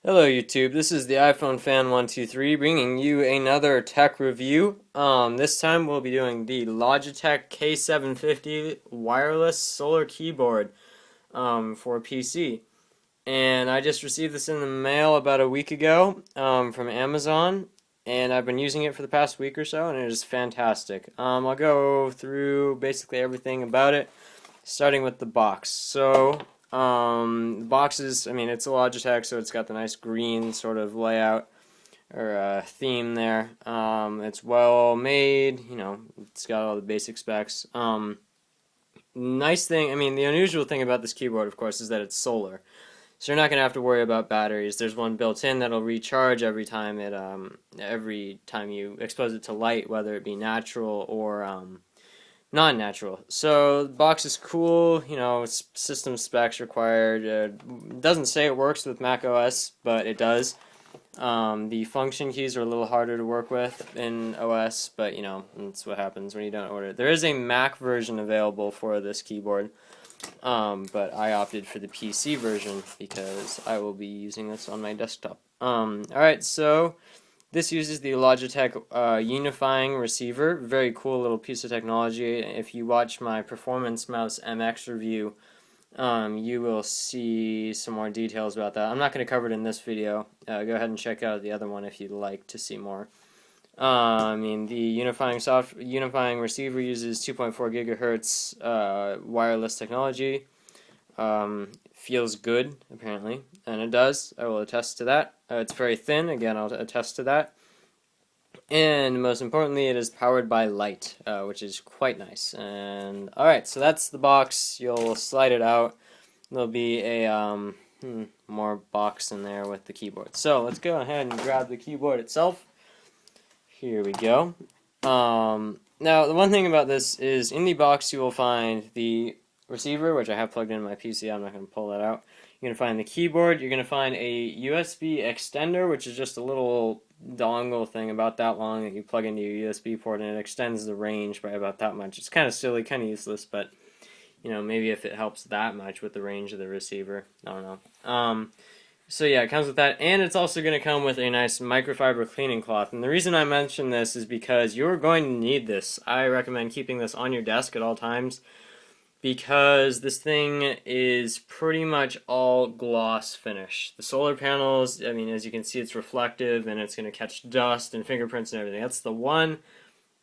Hello YouTube, this is the iPhone Fan 123 bringing you another tech review. This time we'll be doing the Logitech K750 Wireless Solar Keyboard for PC. And I just received this in the mail about a week ago from Amazon, and I've been using it for the past week or so, and it is fantastic. I'll go through basically everything about it, starting with the box. The box is, I mean, it's a Logitech, so it's got the nice green sort of layout or theme there. It's well made, it's got all the basic specs. Nice thing, I mean, the unusual thing about this keyboard, of course, is that it's solar. So you're not going to have to worry about batteries. There's one built in that'll recharge every time you expose it to light, whether it be natural or non-natural. So the box is cool, it's system specs required. It doesn't say it works with Mac OS, but it does. The function keys are a little harder to work with in OS, but that's what happens when you don't order it. There is a Mac version available for this keyboard, but I opted for the PC version because I will be using this on my desktop. Alright, so this uses the Logitech unifying receiver. Very cool little piece of technology. If you watch my Performance Mouse MX review, you will see some more details about that. I'm not going to cover it in this video. Go ahead and check out the other one if you'd like to see more. I mean, the unifying receiver uses 2.4 gigahertz wireless technology. Feels good, apparently, and it does. I will attest to that. It's very thin. Again, I'll attest to that. And most importantly, it is powered by light, which is quite nice. And alright, so that's the box. You'll slide it out. There'll be a more box in there with the keyboard. So let's go ahead and grab the keyboard itself. Here we go. Now, the one thing about this is in the box you will find the receiver, which I have plugged in my PC. I'm not going to pull that out. You're going to find the keyboard. You're going to find a USB extender, which is just a little dongle thing about that long that you plug into your USB port, and it extends the range by about that much. It's kind of silly, kind of useless, but maybe if it helps that much with the range of the receiver, I don't know. So yeah, it comes with that, and it's also going to come with a nice microfiber cleaning cloth. And the reason I mention this is because you're going to need this. I recommend keeping this on your desk at all times, because this thing is pretty much all gloss finish. The solar panels, I mean, as you can see, it's reflective and it's going to catch dust and fingerprints and everything. That's the one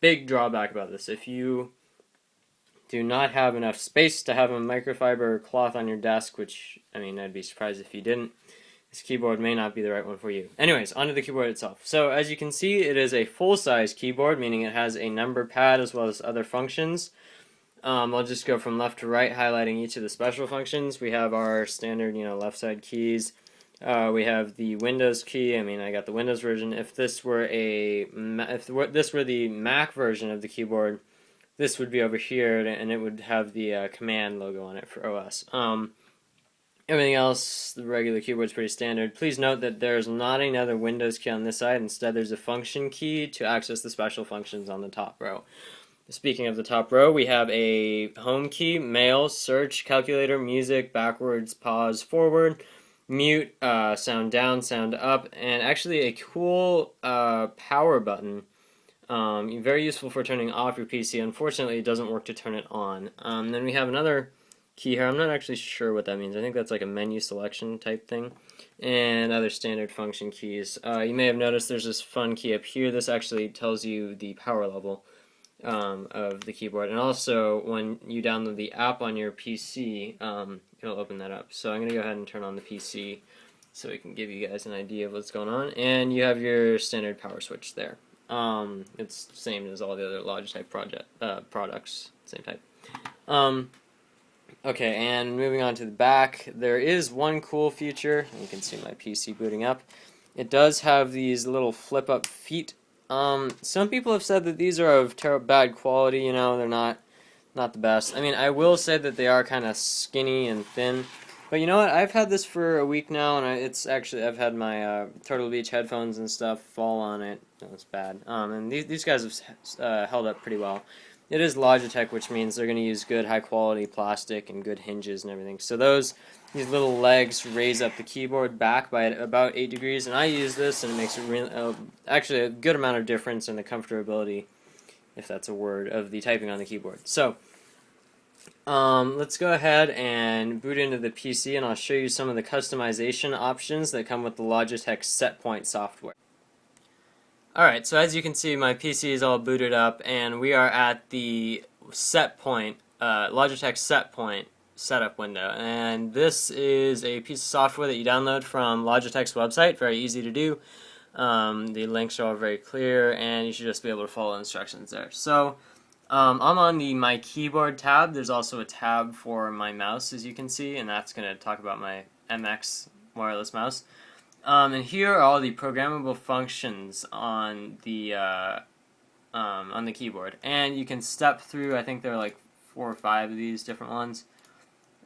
big drawback about this. If you do not have enough space to have a microfiber cloth on your desk, which, I mean, I'd be surprised if you didn't, this keyboard may not be the right one for you. Anyways, onto the keyboard itself. So as you can see, it is a full-size keyboard, meaning it has a number pad as well as other functions. I'll just go from left to right, highlighting each of the special functions. We have our standard, left side keys. We have the Windows key. I mean, I got the Windows version. If this were the Mac version of the keyboard, this would be over here, and it would have the command logo on it for OS. Everything else, the regular keyboard's pretty standard. Please note that there's not another Windows key on this side. Instead, there's a function key to access the special functions on the top row. Speaking of the top row, we have a home key, mail, search, calculator, music, backwards, pause, forward, mute, sound down, sound up, and actually a cool power button. Very useful for turning off your PC. Unfortunately, it doesn't work to turn it on. Then we have another key here. I'm not actually sure what that means. I think that's like a menu selection type thing. And other standard function keys. You may have noticed there's this fun key up here. This actually tells you the power level of the keyboard, and also when you download the app on your PC, it'll open that up. So I'm going to go ahead and turn on the PC so we can give you guys an idea of what's going on. And you have your standard power switch there. It's the same as all the other Logitech products, same type. Okay, and moving on to the back, there is one cool feature. You can see my PC booting up. It does have these little flip-up feet. Some people have said that these are of bad quality, they're not the best. I mean, I will say that they are kind of skinny and thin, but you know what, I've had this for a week now, and I've had my Turtle Beach headphones and stuff fall on it. No, it's bad. And these guys have held up pretty well. It is Logitech, which means they're going to use good high quality plastic and good hinges and everything. So those these little legs raise up the keyboard back by about 8 degrees, and I use this, and it makes actually a good amount of difference in the comfortability, if that's a word, of the typing on the keyboard. So let's go ahead and boot into the PC, and I'll show you some of the customization options that come with the Logitech Setpoint software. Alright, so as you can see, my PC is all booted up, and we are at the Setpoint, Logitech Setpoint setup window. And this is a piece of software that you download from Logitech's website, very easy to do. The links are all very clear, and you should just be able to follow instructions there. So I'm on the My Keyboard tab. There's also a tab for my mouse, as you can see, and that's going to talk about my MX wireless mouse. And here are all the programmable functions on the keyboard, and you can step through. I think there are like 4 or 5 of these different ones,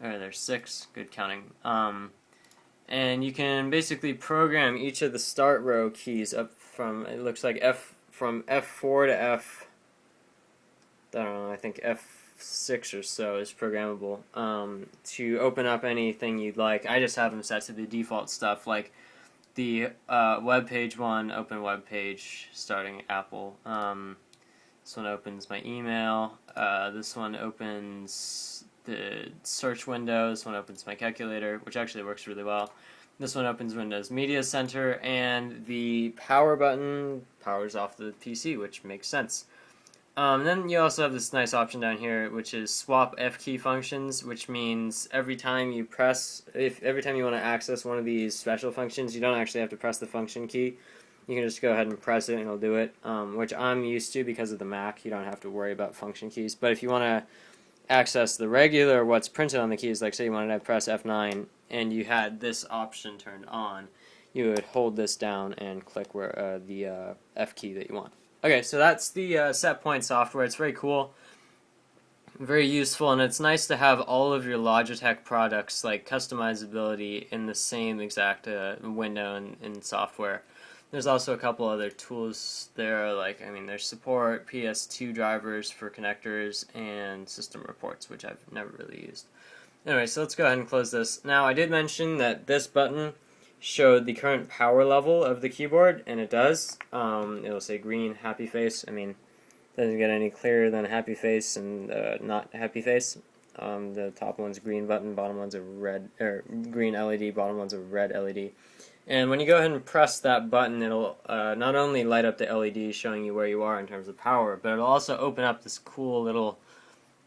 or there's 6. Good counting. And you can basically program each of the start row keys up from, it looks like from F4 to F. I don't know. I think F6 or so is programmable to open up anything you'd like. I just have them set to the default stuff, like the web page one, open web page, starting Apple. This one opens my email. This one opens the search window. This one opens my calculator, which actually works really well. This one opens Windows Media Center, and the power button powers off the PC, which makes sense. Then you also have this nice option down here, which is swap F key functions, which means every time you every time you want to access one of these special functions, you don't actually have to press the function key. You can just go ahead and press it and it'll do it, which I'm used to because of the Mac. You don't have to worry about function keys. But if you want to access the regular what's printed on the keys, like say you wanted to press F9 and you had this option turned on, you would hold this down and click where the F key that you want. Okay, so that's the Setpoint software. It's very cool, very useful, and it's nice to have all of your Logitech products, like customizability, in the same exact window in software. There's also a couple other tools there, like, there's support, PS2 drivers for connectors, and system reports, which I've never really used. Anyway, so let's go ahead and close this. Now, I did mention that this button showed the current power level of the keyboard, and it does. It'll say green, happy face. Doesn't get any clearer than happy face and not happy face. The top one's green button, bottom one's a red, or green LED, bottom one's a red LED. And when you go ahead and press that button, it'll not only light up the LED showing you where you are in terms of power, but it'll also open up this cool little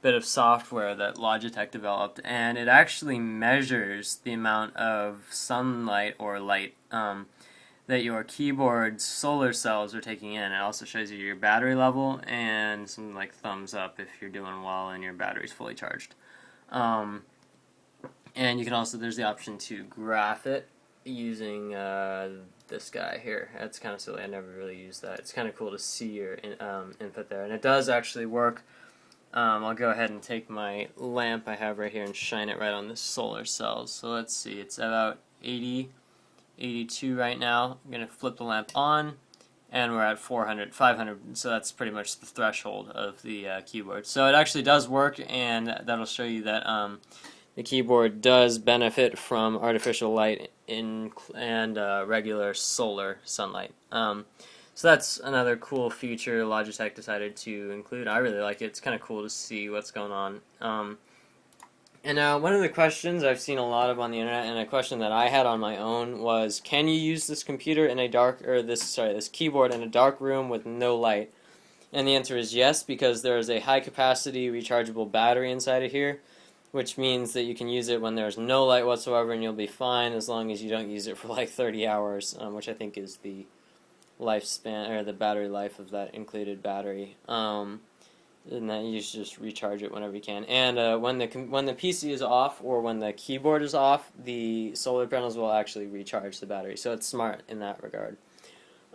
bit of software that Logitech developed, and it actually measures the amount of sunlight or light that your keyboard's solar cells are taking in. It also shows you your battery level and some like thumbs up if you're doing well and your battery's fully charged. And you can also, there's the option to graph it using this guy here. That's kind of silly. I never really used that. It's kind of cool to see your input there, and it does actually work. I'll go ahead and take my lamp I have right here and shine it right on the solar cells. So let's see, it's about 80, 82 right now. I'm going to flip the lamp on, and we're at 400, 500, so that's pretty much the threshold of the keyboard. So it actually does work, and that'll show you that the keyboard does benefit from artificial light and regular solar sunlight. So that's another cool feature Logitech decided to include. I really like it. It's kind of cool to see what's going on. And now one of the questions I've seen a lot of on the internet, and a question that I had on my own, was, can you use this computer in a this keyboard in a dark room with no light? And the answer is yes, because there is a high capacity rechargeable battery inside of here, which means that you can use it when there's no light whatsoever, and you'll be fine as long as you don't use it for like 30 hours, which I think is the lifespan, or the battery life of that included battery. And that you should just recharge it whenever you can. And when the PC is off, or when the keyboard is off, the solar panels will actually recharge the battery. So it's smart in that regard.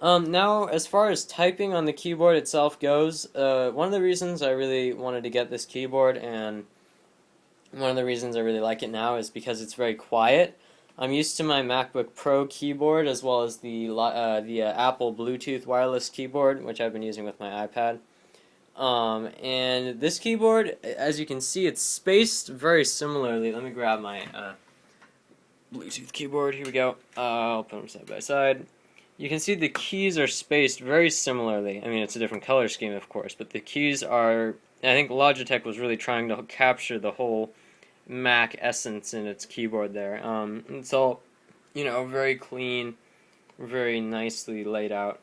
Now, as far as typing on the keyboard itself goes, one of the reasons I really wanted to get this keyboard, and one of the reasons I really like it now, is because it's very quiet. I'm used to my MacBook Pro keyboard, as well as the Apple Bluetooth wireless keyboard, which I've been using with my iPad. And this keyboard, as you can see, it's spaced very similarly. Let me grab my Bluetooth keyboard. Here we go. I'll put them side by side. You can see the keys are spaced very similarly. I mean, it's a different color scheme, of course, but the keys are... I think Logitech was really trying to capture the whole Mac essence in its keyboard there. It's all, very clean, very nicely laid out,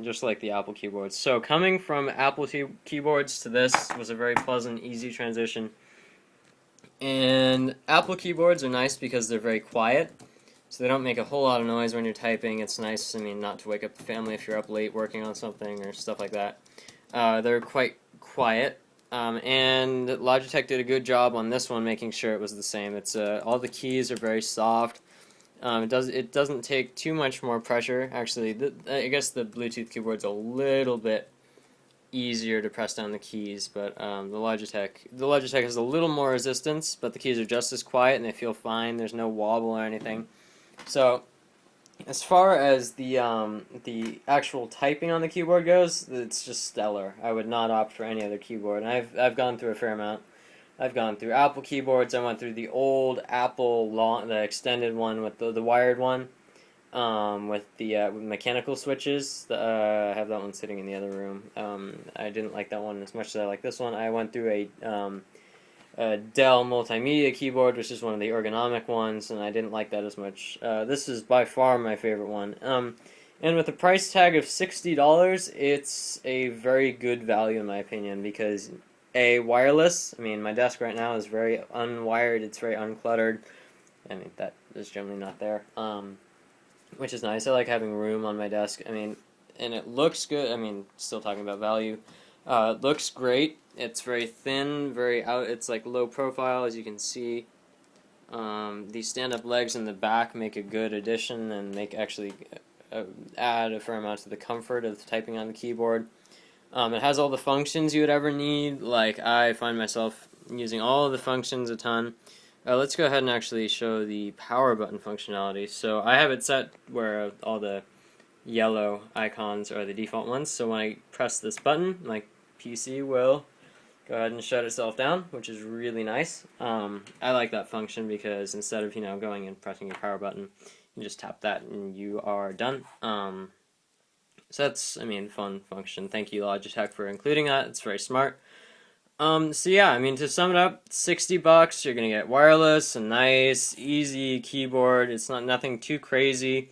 just like the Apple keyboards. So coming from Apple keyboards to this was a very pleasant, easy transition. And Apple keyboards are nice because they're very quiet, so they don't make a whole lot of noise when you're typing. It's nice, not to wake up the family if you're up late working on something or stuff like that. They're quite quiet, and Logitech did a good job on this one making sure it was the same. It's all the keys are very soft. It doesn't take too much more pressure. Actually, I guess the Bluetooth keyboard's a little bit easier to press down the keys, but the Logitech has a little more resistance, but the keys are just as quiet and they feel fine. There's no wobble or anything. So as far as the actual typing on the keyboard goes, it's just stellar. I would not opt for any other keyboard. And I've gone through a fair amount. I've gone through Apple keyboards. I went through the old Apple the extended one with the wired one. With the mechanical switches. I have that one sitting in the other room. I didn't like that one as much as I like this one. I went through a Dell multimedia keyboard, which is one of the ergonomic ones, and I didn't like that as much. This is by far my favorite one. And with a price tag of $60, it's a very good value in my opinion, because wireless. My desk right now is very unwired. It's very uncluttered. That is generally not there. Which is nice. I like having room on my desk. And it looks good. Still talking about value. It looks great. It's very thin, it's like low profile, as you can see. These stand-up legs in the back make a good addition and actually add a fair amount to the comfort of typing on the keyboard. It has all the functions you would ever need. Like, I find myself using all of the functions a ton. Let's go ahead and actually show the power button functionality. So I have it set where all the yellow icons are the default ones. So when I press this button, my PC will go ahead and shut itself down, which is really nice. I like that function because instead of going and pressing your power button, you just tap that and you are done. So that's fun function. Thank you Logitech for including that. It's very smart. So yeah, to sum it up, $60, you're gonna get wireless, a nice, easy keyboard. It's nothing too crazy.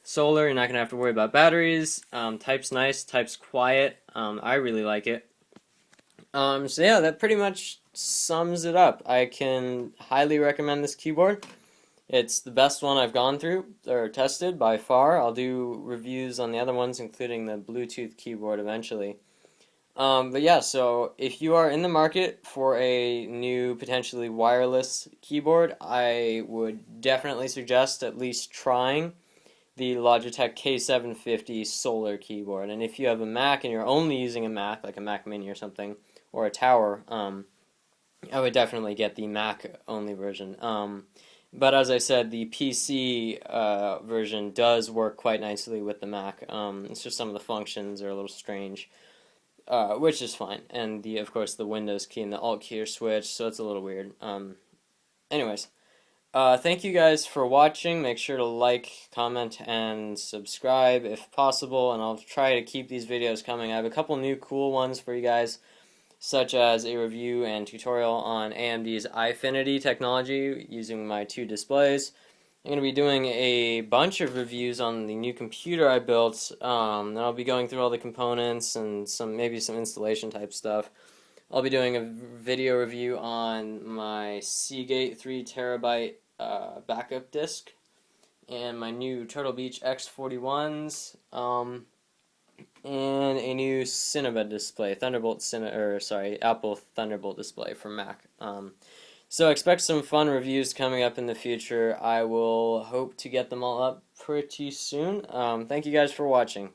Solar, you're not gonna have to worry about batteries. Type's nice, type's quiet. I really like it. So yeah, that pretty much sums it up. I can highly recommend this keyboard. It's the best one I've gone through or tested by far. I'll do reviews on the other ones, including the Bluetooth keyboard eventually. But yeah, so if you are in the market for a new, potentially wireless keyboard, I would definitely suggest at least trying the Logitech K750 Solar Keyboard. And if you have a Mac and you're only using a Mac, like a Mac Mini or something, or a Tower, I would definitely get the Mac-only version. But as I said, the PC version does work quite nicely with the Mac. It's just some of the functions are a little strange. Which is fine, and of course the Windows key and the Alt key are switched, so it's a little weird. Anyways, thank you guys for watching. Make sure to like, comment, and subscribe if possible, and I'll try to keep these videos coming. I have a couple new cool ones for you guys, such as a review and tutorial on AMD's Eyefinity technology using my two displays. I'm going to be doing a bunch of reviews on the new computer I built, and I'll be going through all the components and maybe some installation type stuff. I'll be doing a video review on my Seagate 3TB backup disk and my new Turtle Beach X41s, and a new Cinnabon display, Apple Thunderbolt display for Mac. So expect some fun reviews coming up in the future. I will hope to get them all up pretty soon. Thank you guys for watching.